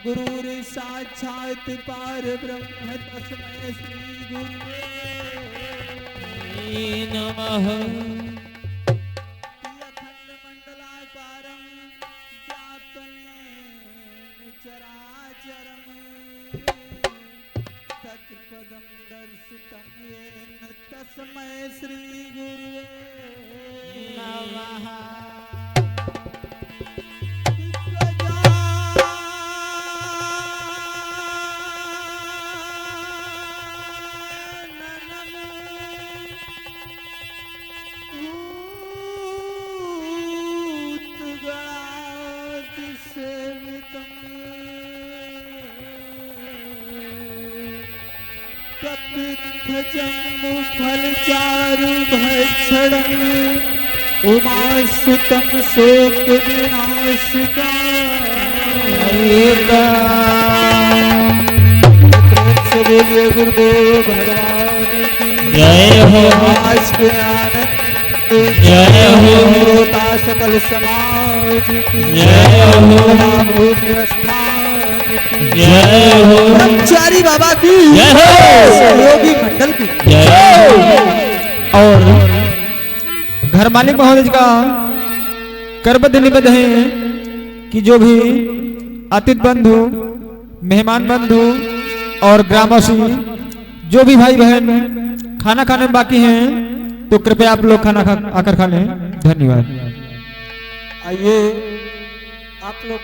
गुरुर् साक्षात् परब्रह्म तस्मै श्री गुरुवे नमः। अखंड मंडलाकारं व्याप्तं चराचरं तत्पदं दर्शितं येन तस्मै श्री गुरुवे नमः। जम्बू फल चारु भक्षणं उमासुतं शोक विनाशिका बोलिए गुरुदेव भगवान की जय हो। आज के आनंद जय हो। सकल समाज की जय हो। जय हो। ब्रह्मचारी बाबा की जय हो। सहयोगी मंडल की जय हो। और घर मालिक महोदय का करबद्ध निबद्ध है कि जो भी अतिथि बंधु मेहमान बंधु और ग्रामवासी जो भी भाई बहन खाना खाने में बाकी हैं तो कृपया आप लोग खाना आकर खा लें। धन्यवाद। आइए आप लोग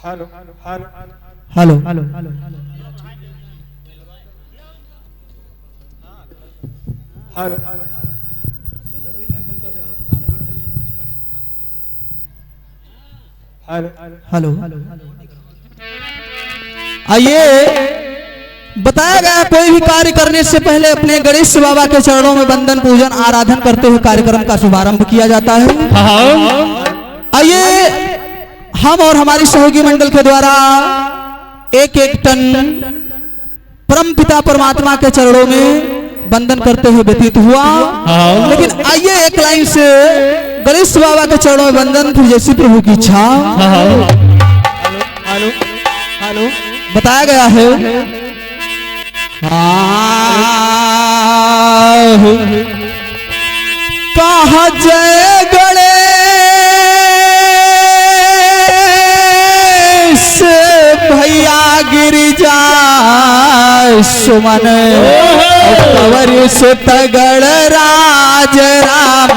hello hello hello hello hello hello hello. आइए बताया गया कोई भी कार्य करने से पहले अपने गणेश बाबा के चरणों में वंदन पूजन आराधन करते हुए कार्यक्रम का शुभारंभ किया जाता है। आइए हम और हमारी सहयोगी मंडल के द्वारा एक एक टन परम पिता परमात्मा के चरणों में वंदन करते हुए व्यतीत हुआ। लेकिन आइए एक लाइन से गणेश बाबा के चरणों में वंदन फिर जैसी प्रभु की इच्छा। हेलो हेलो बताया गया है कहा जय गणेश भैया गिरिजा सुमन गवरी सुत गण राज राम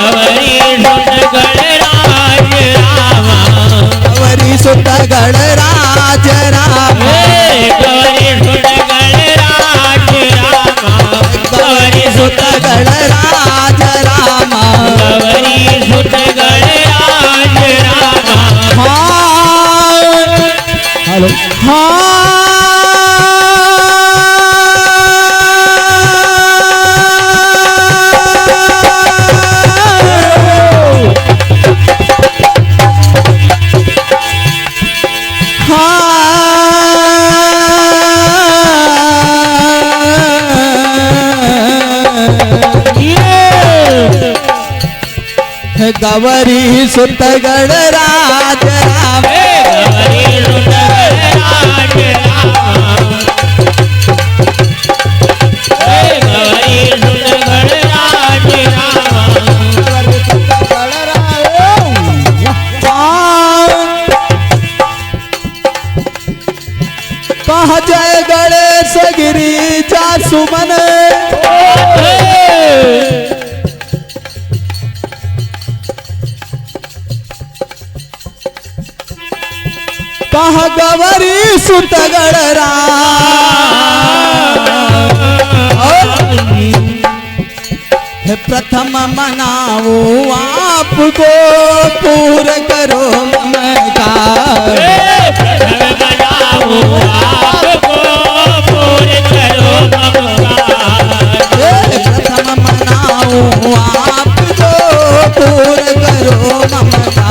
गवरी सुत गण राज राम गवरी सुत गण राज राम हेलो हाँ गवरी सुत गण राज राम कहा जय गणेश गिरिजा सुमन कहा गवरी सुत गण प्रथम मनाओ आपको पूर करो ममता प्रथम मनाओ आपको पूर करो ममता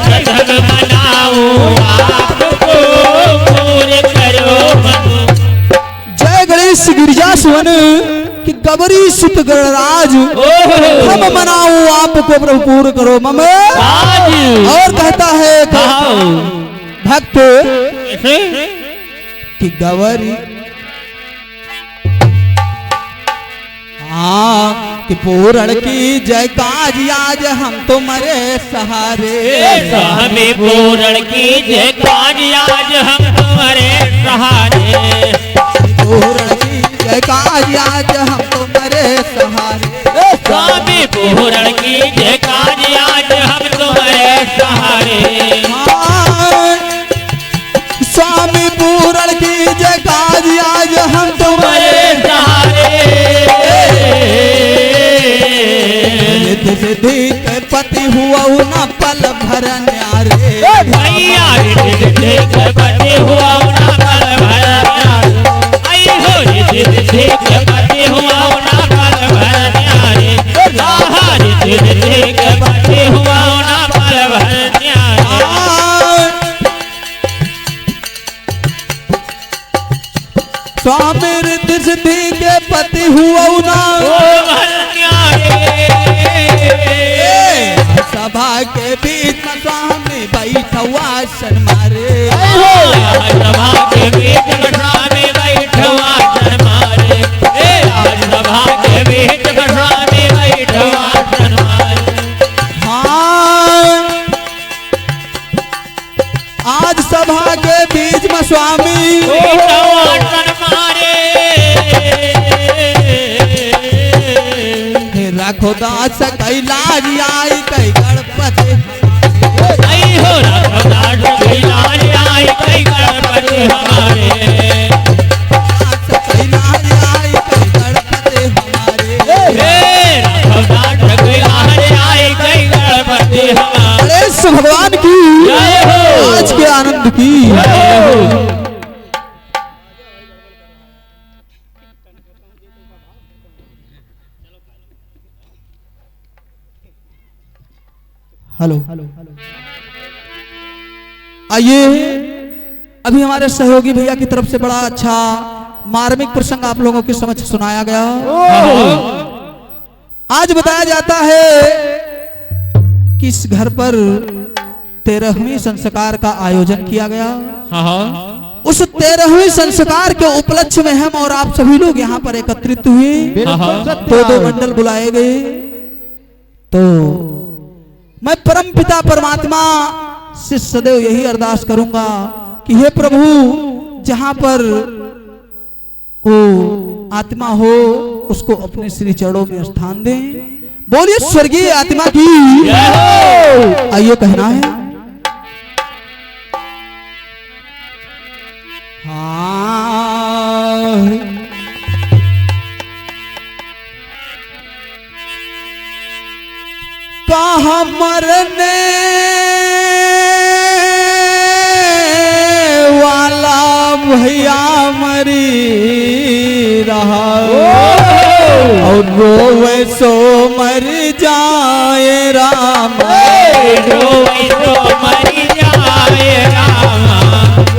प्रथम मनाओ आपको पूर गवरी सुत गणराज हम मनाओ आपको प्रभु पूर्ण करो मम। और कहता है भक्त कि गवरी कि पूरण की जय काज आज हम तुम्हारे सहारे। स्वामी पूरण की जय काज आज हम तुम्हारे सहारे। पूरण की जय काज आज हम तुम्हारे सहारे। स्वामी पूरण की जय काज आज हम तुम्हारे सहारे। स्वामी पूरण की जय काज आज हम तुम्हारे सहारे। सिद्धि के पति हुआ न पल भर न्यारे। भैया सिद्धि के पति हुआ न पल भर न्यारे। आई हो सिद्धि के पति हुआ न पल भर न्यारे। सिद्धि के पति हुआ न पल भर न्यारे। स्वामी रिद्धि सिद्धि के पति हुआ न सभा के बीच में स्वामी बैठवा आसन मारे। सभा के बीच में स्वामी बैठवा आसन मारे। सभा के बीच में स्वामी बैठवा आसन मारे। हाँ आज सभा के बीच में स्वामी बैठवा आसन मारे। रखो दास कैलाज आई कई गणपति। आई हो रखो दास कैलाज आई कई गणपति हमारे। दास कैलाज आई कई गणपति हमारे। रखो दास कैलाज आई कई गणपति हमारे। गणेश भगवान की जय हो। आज के आनंद की जय हो। हेलो आइए अभी हमारे सहयोगी भैया की तरफ से बड़ा अच्छा मार्मिक प्रसंग आप लोगों के समक्ष सुनाया गया। आज बताया जाता है कि इस घर पर 13वें संस्कार का आयोजन किया गया। उस 13वें संस्कार के उपलक्ष्य में हम और आप सभी लोग यहाँ पर एकत्रित हुए। दो मंडल बुलाए गए। तो मैं परम पिता परमात्मा से सदैव यही अरदास करूंगा कि हे प्रभु जहां पर वो आत्मा हो उसको अपने श्री चरणों में स्थान दें। बोलिए स्वर्गीय आत्मा की आइए कहना है। हाँ कहाँ मरने वाला भैया मरी रहा और रोवे सो मर जाए राम। रोवे सो मर जाए राम।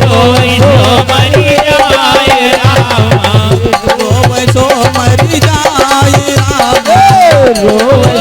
रोवे सो मर जाए राम। रोवे सो मर जाए राम। रोवे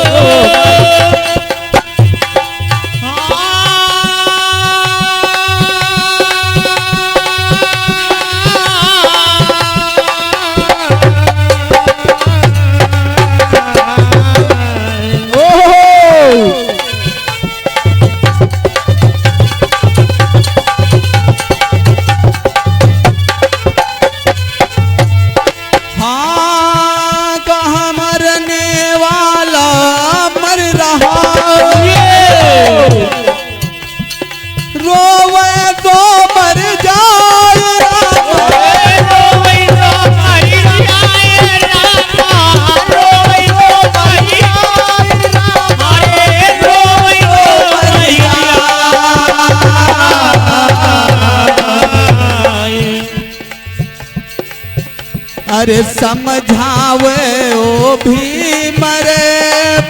अरे समझावे ओ भी मरे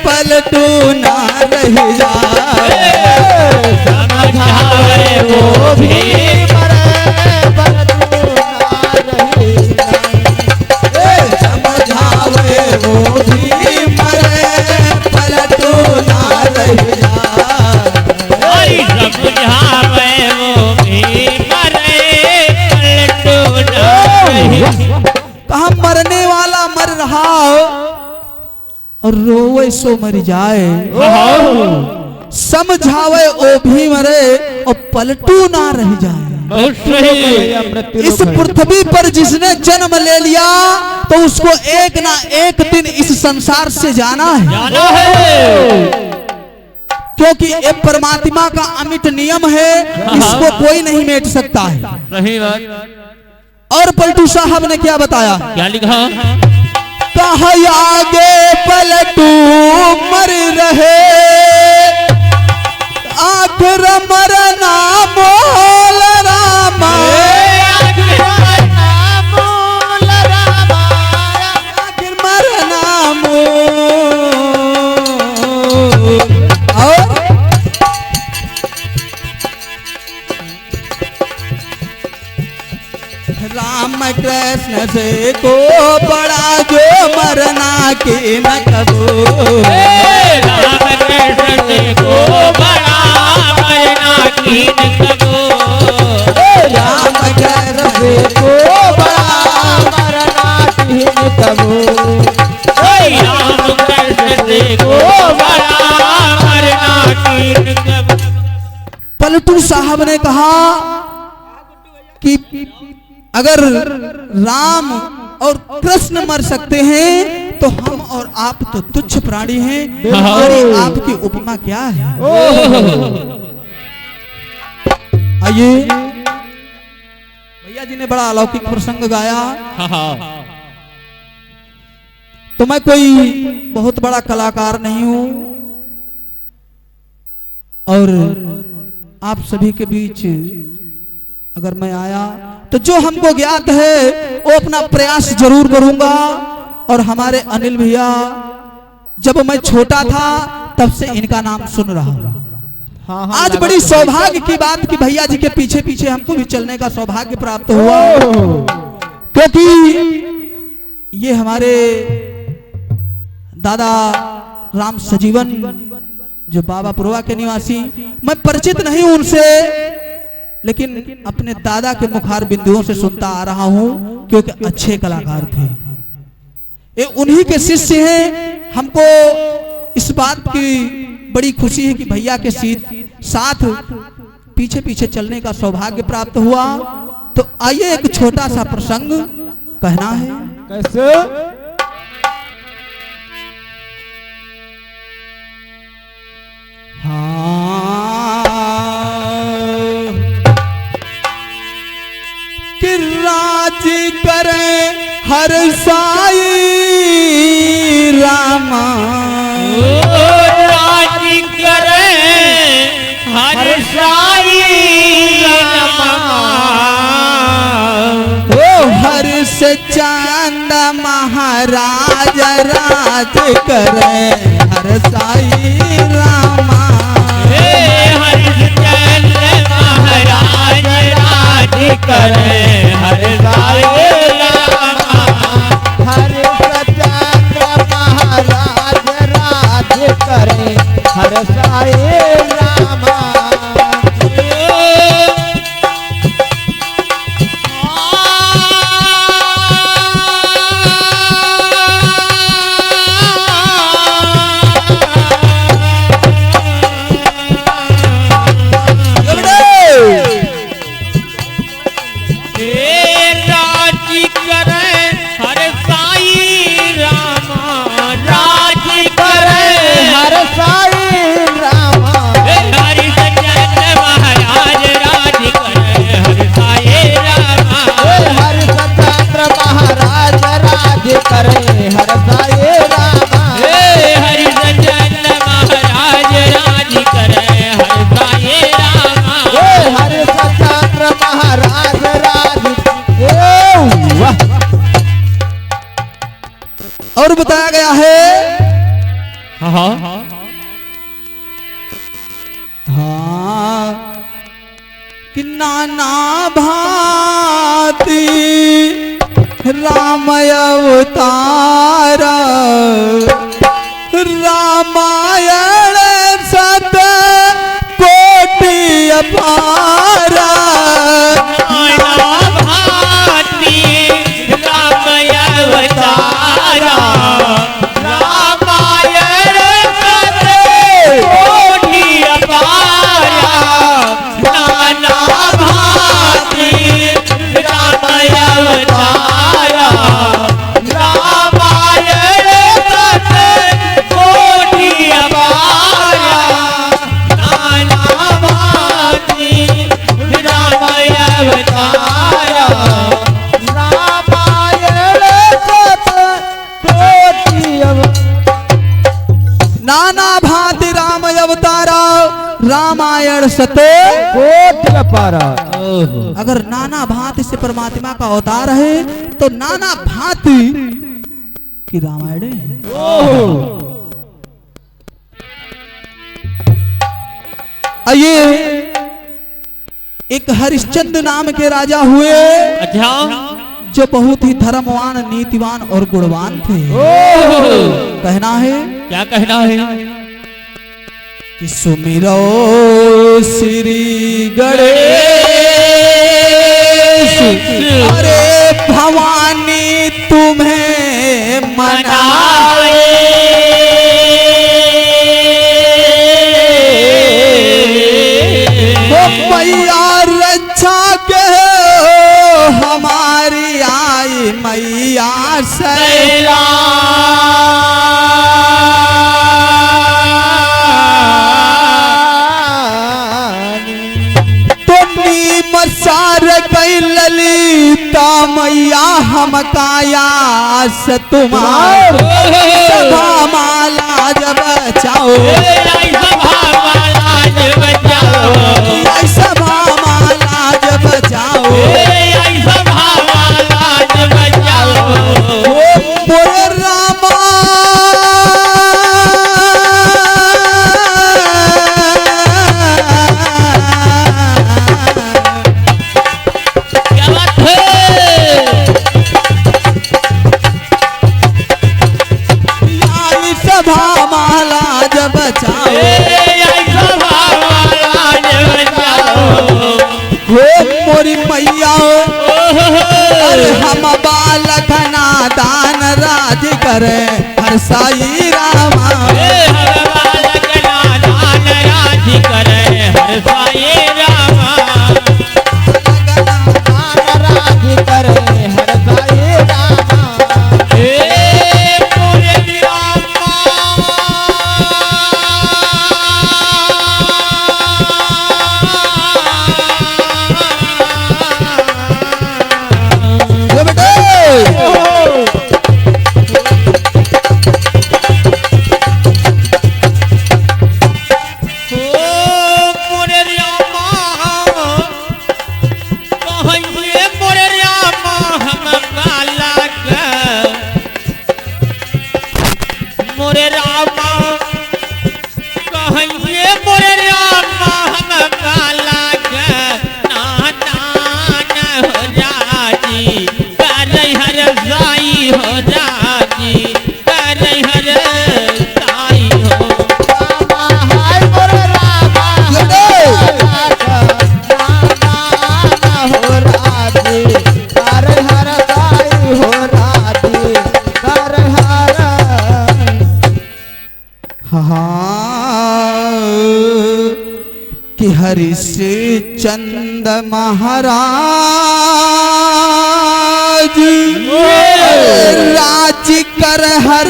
पलटू ना रह जाए। समझावे ओ भी मरे पलटू ना रह जाए। समझावे और रोवे सो मर जाए, समझावे ओ भी मरे और पलटू ना रह जाए। बहुत सही। इस पृथ्वी पर जिसने जन्म ले लिया तो उसको एक ना एक दिन इस संसार से जाना है, जाना है। क्योंकि ये परमात्मा का अमिट नियम है, इसको कोई नहीं मेट सकता है। सही बात। और पलटू साहब ने क्या बताया, क्या लिखा? कहा आगे पलटू मर रहे, आखिर मरना मोल रामा, आखिर मरना मोल। और राम कृष्ण से को बड़ा जो मरना के न कबो, राम कृष्ण को बड़ा मरना की न कबो, राम कृष्ण को बड़ा मरना की न कबो, राम कृष्ण को बड़ा मरना की न कबो। पलटू साहब ने कहा कि अगर राम और कृष्ण मर सकते हैं तो हम और आप तो तुच्छ प्राणी हैं, हमारी आपकी उपमा क्या है। आइए, भैया जी ने बड़ा अलौकिक प्रसंग गाया। तो मैं कोई बहुत बड़ा कलाकार नहीं हूं और आप सभी के बीच अगर मैं आया तो जो हमको ज्ञात है वो अपना प्रयास जरूर करूंगा। और हमारे अनिल भैया, जब मैं छोटा था तब से इनका नाम सुन रहा हूं। आज बड़ी सौभाग्य की बात कि भैया जी के पीछे पीछे हमको भी चलने का सौभाग्य प्राप्त हुआ, क्योंकि ये हमारे दादा राम सजीवन जो बाबा पुरवा के निवासी, मैं परिचित नहीं हूं उनसे, लेकिन अपने दादा के मुखार बिंदुओं से सुनता आ रहा हूं क्योंकि अच्छे कलाकार थे। ये उन्हीं के शिष्य हैं। हमको इस बात की बड़ी खुशी है कि भैया के साथ पीछे पीछे चलने का सौभाग्य प्राप्त हुआ। तो आइए एक छोटा सा प्रसंग कहना है। कैसे? कि राज करे हर साई रामा, राज करे हर साई रामा, ओ हर से चांद महाराज राज करे हर साई रामा, हरिश्चंद्र महाराज राज करे हर साई रामा, हरिश्चंद्र महाराज राज करे हर साई रामा। करे हर साई रामा, हरिश्चंद्र महाराज राज करे हर साई रामा, हरिश्चंद्र महाराज राज। वाह! और बताया गया है हाँ कि नाना भांति राम अवतार, रामायण सत कोटि अपार, भाती राम अवतारा, रामायण सते कोटि पारा। अगर नाना भांति से परमात्मा का अवतार है तो नाना भांति की रामायण है। आइए एक हरिश्चंद्र नाम के राजा हुए अच्छा जो बहुत ही धर्मवान, नीतिवान और गुणवान थे। कहना है, क्या कहना है? कि सुमिरो श्री गणेश, अरे भवानी तुम्हें मनाए, मैया रक्षा के हमारी आई मैया सैला। तो नीम सार कई ललिता मैया हम कायास तुम्हार, सभा माला जब बचाओ, सभा माला जब बचाओ, मोरे रामा क्या बात है? आई सभा माला जब बचाओ, हो मोरी मैया, अरे हम बालक नादान राज करे हर साई रामा, कि हरिश चंद महाराज राज कर हर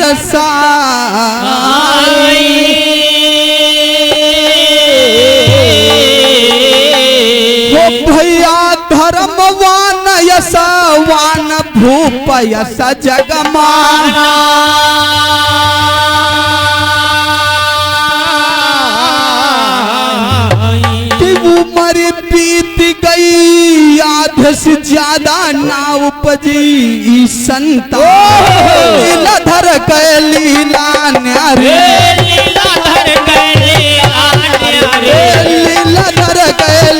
भैया धर्मवान यशवान भूप यश जगमाना उम्र बीत गई आध से ज्यादा ना उपजी संतान, लीलाधर के लीला न्यारे, लीलाधर के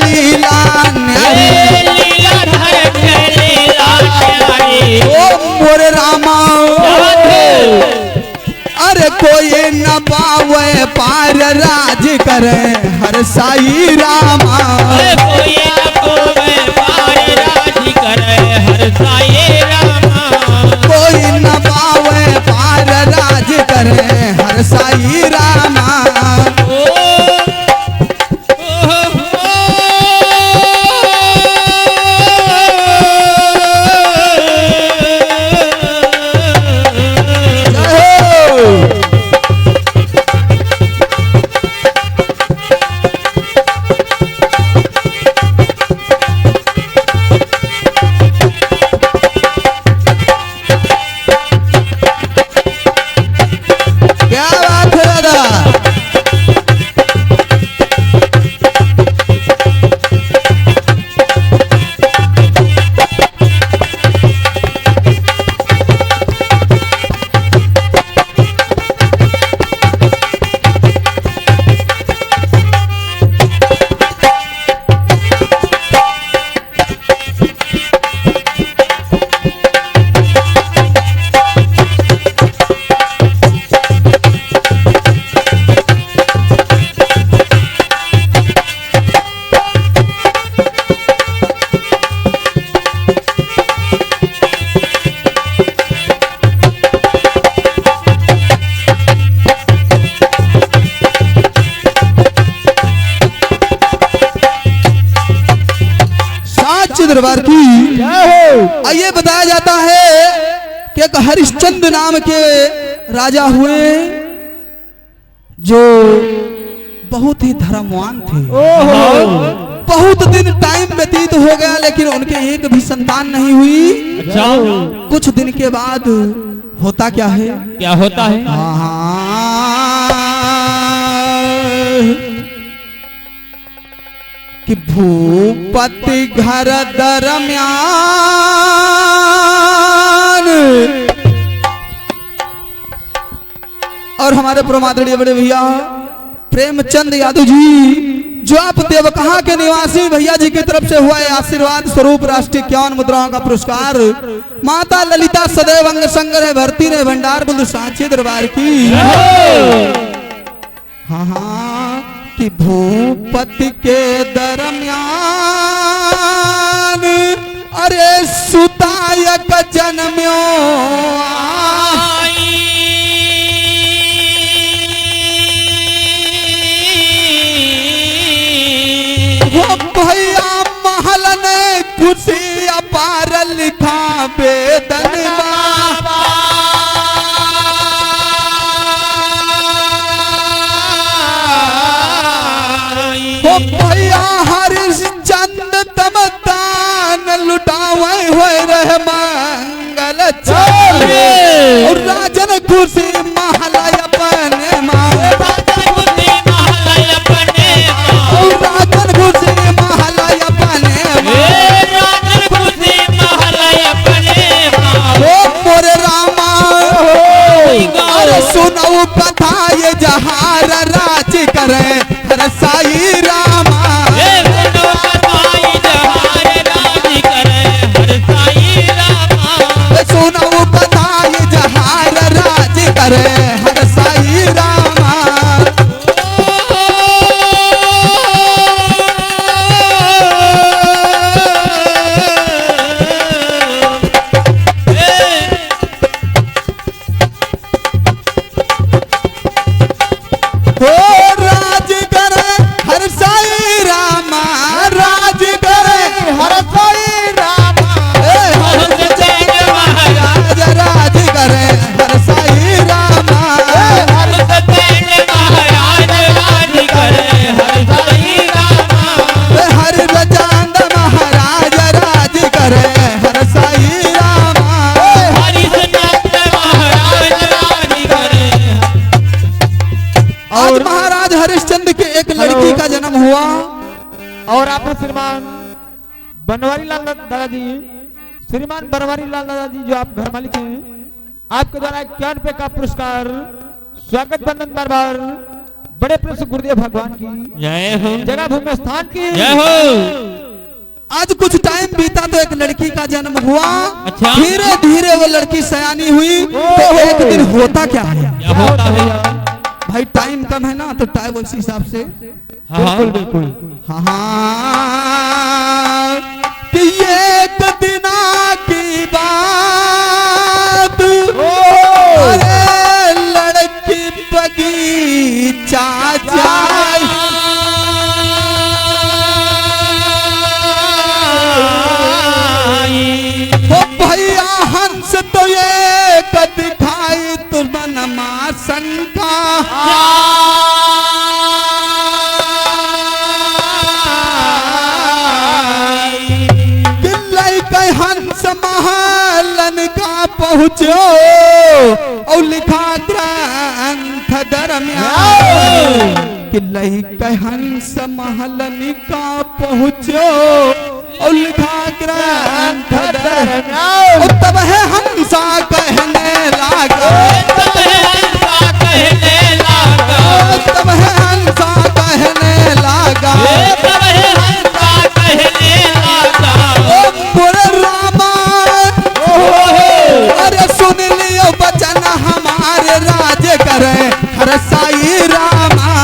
लीला न्यारे, ओ मोरे रामा, अरे कोई न पावे पार राज करे हर साई रामा, कोई न पावे पार राज करे हर साई रामा, कोई न पावे पार राज करे हर साई रामा। ये बताया जाता है कि एक हरिश्चंद्र नाम के राजा हुए जो बहुत ही धर्मवान थे। बहुत दिन टाइम व्यतीत हो गया लेकिन उनके एक भी संतान नहीं हुई। अच्छा, कुछ दिन के बाद होता क्या है? क्या होता है? कि भूपति घर दरम्यान और हमारे प्रमादरणीय बड़े भैया प्रेमचंद यादव जी जो आप देवकहा के निवासी भैया जी की तरफ से हुआ है आशीर्वाद स्वरूप राष्ट्रीय 51 मुद्राओं का पुरस्कार माता ललिता सदैव अंग संग्रह भर्ती ने भंडार बुद्ध सांची दरबार की। हाँ हाँ कि भूपति के दरम्यान अरे सुतायक जन्म्यो भैया महल ने खुशी अपार लिखा बेदन भैया हरिश्चंद तमतान लुटावे हुए रह मंगल और राजन खुशी महल अपने माँ राजन खुशी महल अपने मोरे रामा अरे सुनो कथा ये जहार राज करे हर साई रामा सुनो कथा ये जहार राज करे हर साई रामा। हुआ और आपने श्रीमान बनवारी लाल दादाजी श्रीमान बनवारी लाल दादाजी जो आप घर मालिक हैं आपके द्वारा 51 रुपए का पुरस्कार स्वागत बंदन दरबार बड़े प्रभु गुरुदेव भगवान की जय हो, जगह भूमि स्थान की जय हो। आज कुछ टाइम बीता तो एक लड़की का जन्म हुआ। अच्छा। धीरे धीरे वो लड़की सयानी हुई तो एक दिन होता क्या है? क्या होता है? भाई टाइम कम है ना तो टाइम उस हिसाब से हाँ बिल्कुल हाँ कि एक दिना की बात अरे लड़की बगीचा जाए हो भैया हंस तो एक दिखाई तुमनमा शंका हंस महलन का पहुँचो और लिखा ग्रंथ दरम्यान कि लही हंस महलन का पहुँचो और लिखा ग्रंथ दरम्यान तब है हंसा कहने लागा तब है हंसा कहने लागा अरे सुन लियो बचन हमारे राज करे हर साई रामा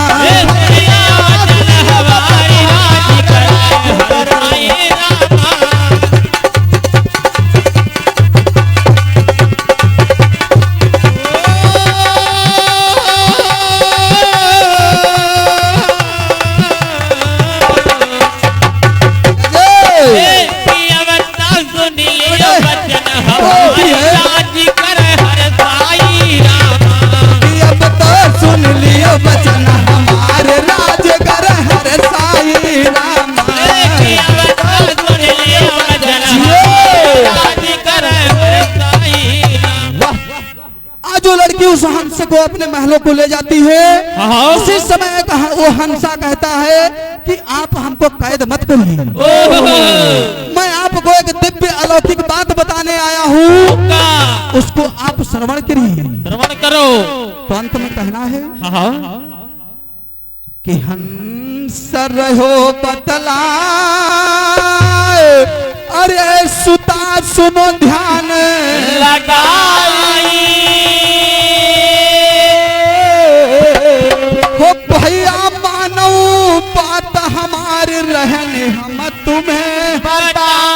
जो लड़की उस हंस को अपने महलों को ले जाती है, उसी समय वो हंसा कहता है कि आप हमको कैद मत करिए, मैं आपको एक दिव्य अलौकिक बात बताने आया हूँ, उसको आप श्रवण करिए, श्रवण करो। तो अंत में कहना है कि हंस रहो बतला, अरे सुता सुनो ध्यान लगाई, हो भैया मानो बात हमारे रहने हम तुम्हें बताई।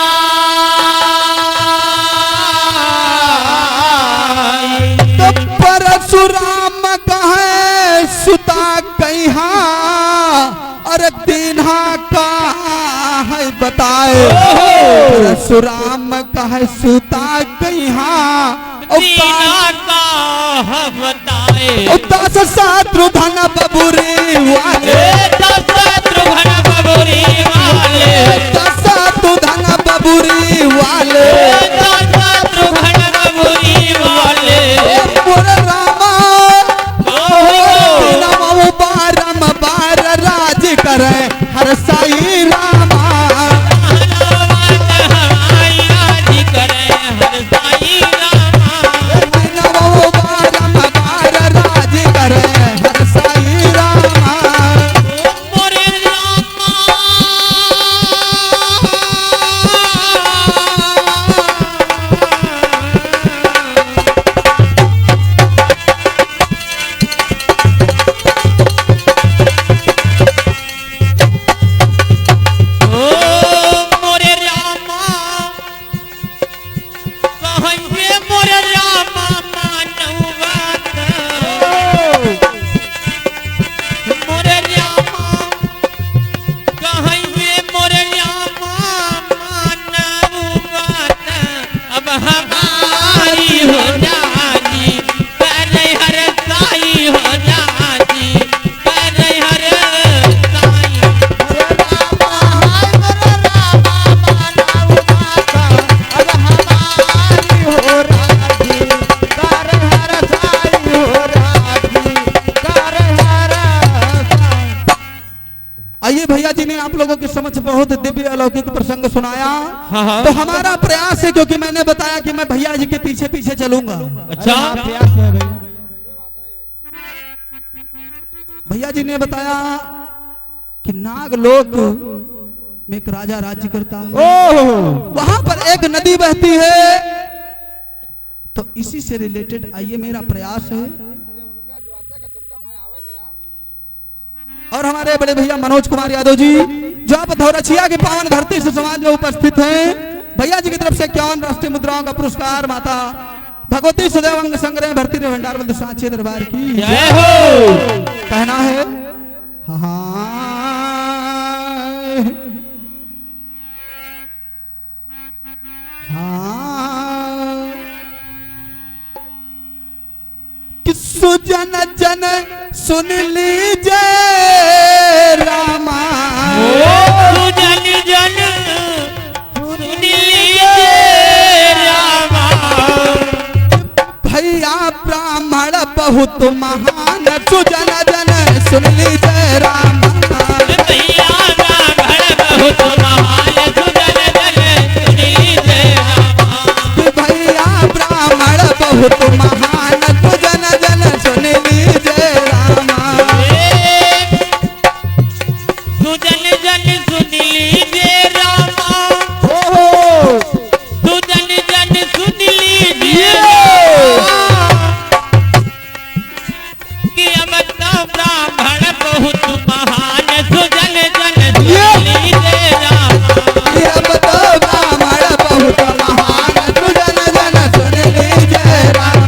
तो परशुराम कहे सुता कहा, अरे दीन्हा का है बताए, परशुराम कहे सुता कहा, दीन्हा का है बताए। दस शत्रुघ्न बबुरी वाले, दस शत्रुघ्न बबुरी वाले, दस शत्रुघ्न बबुरी वाले, दस शत्रुघ्न बबुरी वाले। मोर रामा नमो बारम बार राज करे हर साई रामा, राज करे हर साई रामा, नमो बारम बार राज करे हर साई रामा। मोरे रामा आइए भैया जी ने आप लोगों के समक्ष बहुत दिव्य अलौकिक प्रसंग सुनाया, तो हमारा प्रयास है, क्योंकि मैंने बताया कि मैं भैया जी के पीछे पीछे चलूंगा। अच्छा प्रयास है भाई। भैया जी ने बताया कि नागलोक में एक राजा राज्य करता है, वहां पर एक नदी बहती है, तो इसी से रिलेटेड आइए मेरा प्रयास है। और हमारे बड़े भैया मनोज कुमार यादव जी जो आप धौरछिया की पावन धरती से समाज में उपस्थित हैं, भैया जी की तरफ से 51 राष्ट्रीय मुद्राओं का पुरस्कार माता भगवती सुदेव अंग संग्रह भर्ती भंडार बंद सांचे दरबार की जय हो। कहना है हाँ हाँ कि सुजन जन सुन लीजिए रामा, सुजन जन सुन लीजिए रामा, भैया ब्राह्मण बहुत महान, सुजन जन सुन लीजिए रामा, भैया ब्राह्मण बहुत महान, सुजन जन सुन लीजिए रामा, भैया ब्राह्मण बहुत महान, सुजन जन सुन लीजिए रामा, सुजन जन सुन लीजिए रामा, सुजन जन सुन लीजिए कि अब तो ब्राह्मण बहुत महान, सुजन जन सुन लीजिए रामा, अब तो ब्राह्मण बहुत महान, सुजन जन सुन लीजिए रामा,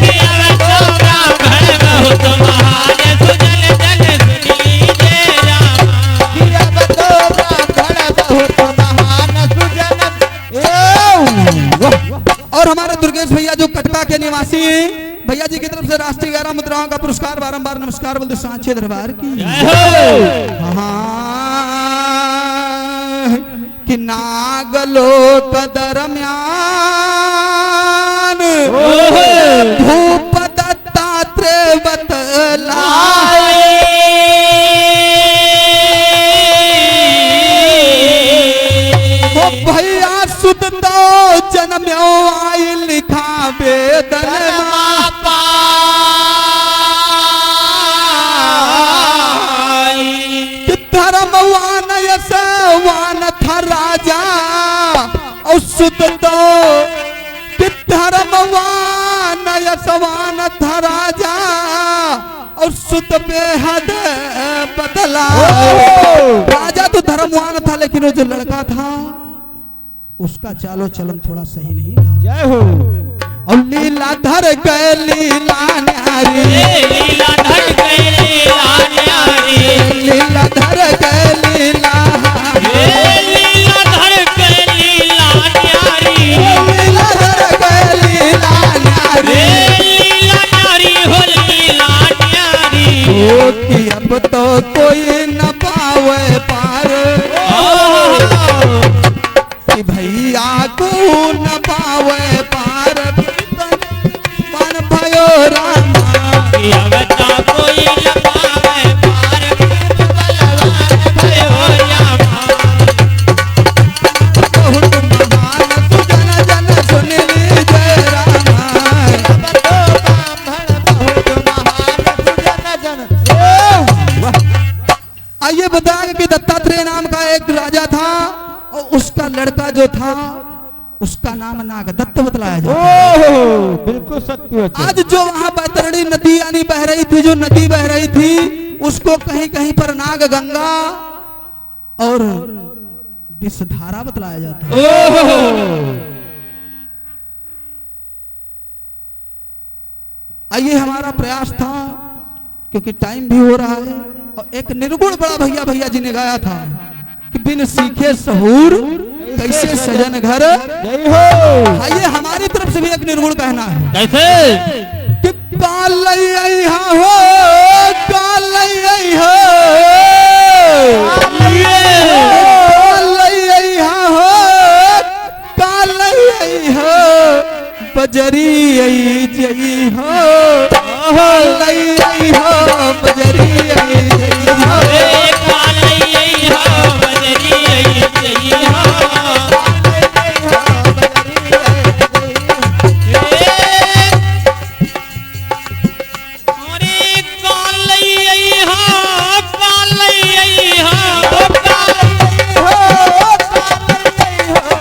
कि अब तो ब्राह्मण बहुत महान, सुजन जन सुन लीजिए रामा, अब तो ब्राह्मण बहुत महान, सुजन। और हमारे दुर्गेश भैया जो कटका के निवासी हैं, भैया जी की तरफ से राष्ट्रीय 11 मुद्राओं का पुरस्कार बारंबार नमस्कार बोलते सांचे दरबार की हाँ कि नागलोक दरम्यान धूप ओ भैया सुत तो जन्म्यो आई लिखा वेदन धर्मवान यशवान था राजा और सुत तो धर्मवान यशवान था राजा और सुत बेहद बदला। राजा तो धर्मवान था लेकिन वो जो लड़का था उसका चालो चलन थोड़ा सही नहीं था। जय हो। और लीलाधर गए लीला न्यारी लीलाधर गए लीला न्यारी लीलाधर गए लीला लीलाधर गए लीला न्यारी लीलाधर गए लीला न्यारी लीला न्यारी हो लीला न्यारी ओ कि अब तो कोई न पावे पार कि भैया को न पावे पार मन भयो रामा अब तो कोई न पावे पार बलवान भयो रामा बहुत महान सुजन जन सुनिली जय रामा आइए बताएं कि दत्तात्रेय नाम का एक राजा था और उसका लड़का जो था उसका नाम नागदत्त बतलाया जाता है। ओह बिल्कुल सत्य है। आज जो वहां बैतरणी नदी यानी बह रही थी, जो नदी बह रही थी उसको कहीं कहीं पर नाग गंगा और विषधारा बतलाया जाता है। आइए हमारा प्रयास था क्योंकि टाइम भी हो रहा है और एक निर्गुण बड़ा भैया भैया जी ने गाया था कि बिन सीखे सहूर कैसे सजन घर। जय हो। आइए हमारी तरफ से भी एक निर्गुण कहना है कैसे कि कालैया हो कालैया हो कालैया हो कालैया हो बजरी जई हो कालैया हो बजरी जई हो कालैया हो बजरी जई हो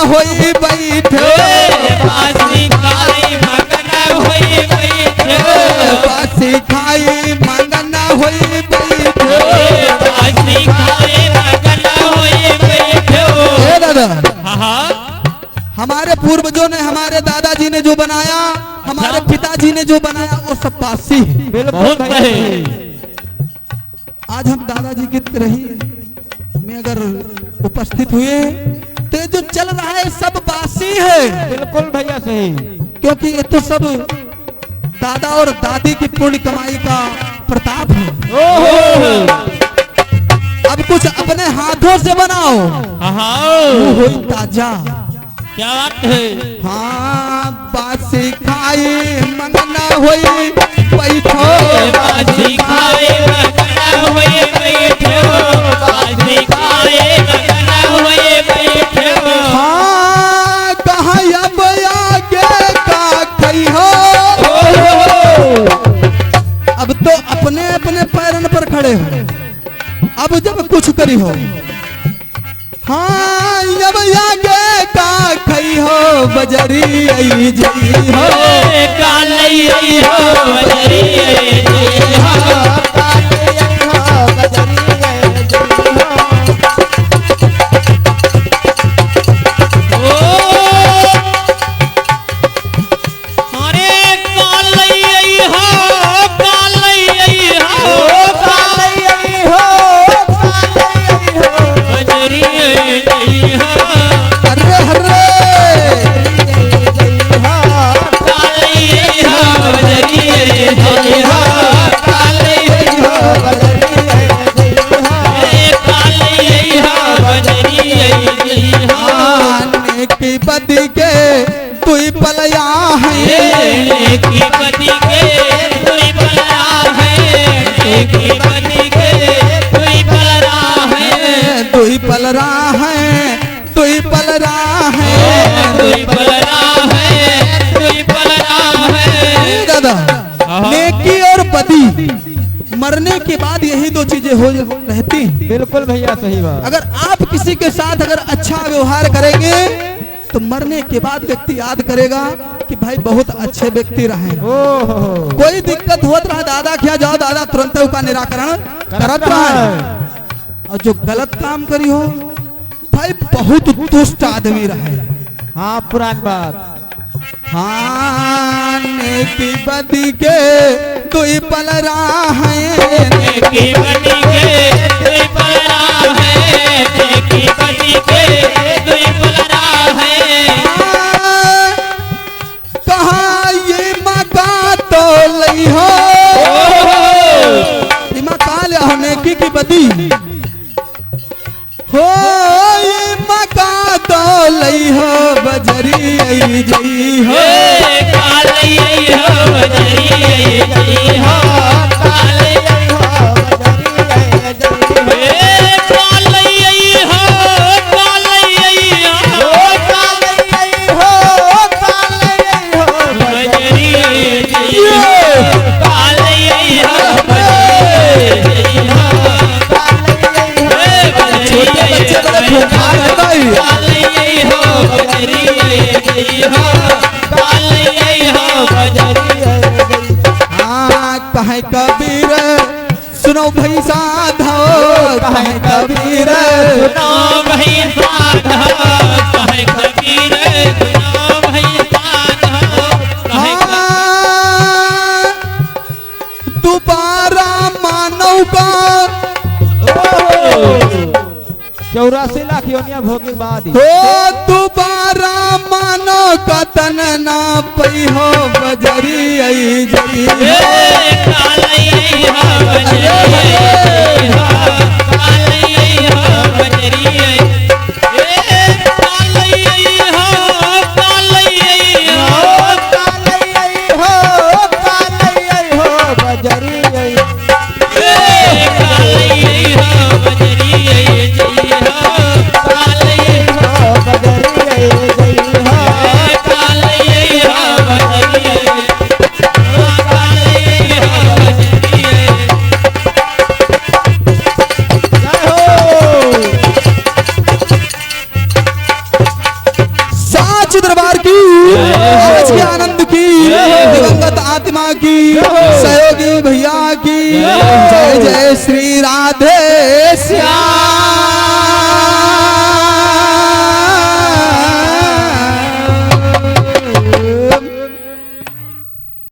होई बैठे बासी खाई मगना होई बैठे बासी खाई मंगना होई बैठे बासी खाई मगना होई बैठे। ए दादा हाँ हमारे पूर्वजों ने हमारे दादाजी ने जो बनाया हमारे पिताजी ने जो बनाया वो सब बासी है। बहुत सही। आज हम दादाजी की रही में अगर उपस्थित हुए तो जो चल रहा है सब बासी है। बिल्कुल भैया सही। क्योंकि ये तो सब दादा और दादी की पुण्य कमाई का प्रताप है। अब कुछ अपने हाथों से बनाओ हाँ वो होई ताजा। क्या बात है। हाँ बासी खाई मंगना होई बैठो बासी खाए मगना होई बैठे बासी खाए मगना होई बैठे। हाँ कहाँ अब आगे का कही हो। अब तो अपने अपने पैरन पर खड़े हो अब जब कुछ करी हो। हाँ अब आगे का खई हो बजरी आई जई हो कालैया हो बजरी जई हो कालैया हो बजरी जई हो। अरे कालैया हो कालैया हो कालैया हो मरने के बाद यही दो चीजें हो रहती हैं। बिल्कुल भैया सही बात। अगर आप किसी के साथ अगर अच्छा व्यवहार करेंगे तो मरने के बाद व्यक्ति याद करेगा कि भाई बहुत अच्छे व्यक्ति रहे। ओहो कोई दिक्कत होत रहा दादा क्या जाओ दादा तुरंत उसका निराकरण करत रहा है। और जो गलत काम करी हो भाई बहुत दुष्ट आदमी रहे। हाँ पुरानी बात। हाँ नेकी बदी के दुई पल राह नेकी बदी के दुई पल राह है, नेकी बदी के दुई पल राह है। कहाँ ये मका तो लई हो मका ले हो नेकी की बदी हो ये मका तो लई हो बजरी आई जई हो काली आई हो बजरी आई जई हो काली आई हो बजरी आई जई हो काली आई हो काली आई हो काली आई हो काली आई हो बजरी आई जई हो काली आई हो बजरी आई हो छोटे बच्चे बड़े फुफार है भाई। काली आई हो बजरी आई जई हो काली आई हो बजरी आई जई हो। हाँ कहे कबीर सुनो भाई साधो कहे कबीर सुनो भाई साधो कहे कबीर सुनो भाई साधो कहे हाँ, दोबारा मानव का 84 लाख योनिया भोगे बाद ही। हो दोबारा मानो कतन ना पई हो बजरी आई जई हो काली आई हो बजरी आई हो काली आई हो बजरी आई काली आई हो काली आई हो काली आई हो काली आई हो बजरी आई काली आई हो बजरी आई जई हो काली आई हो बजरी आई गई हो काली आई हो बजरी आई काली आई हो बजरी आई। जय हो। साच दरबार की आज के आनंद की दिवंगत आत्मा की सहयोगी भैया की जय जय श्री राधे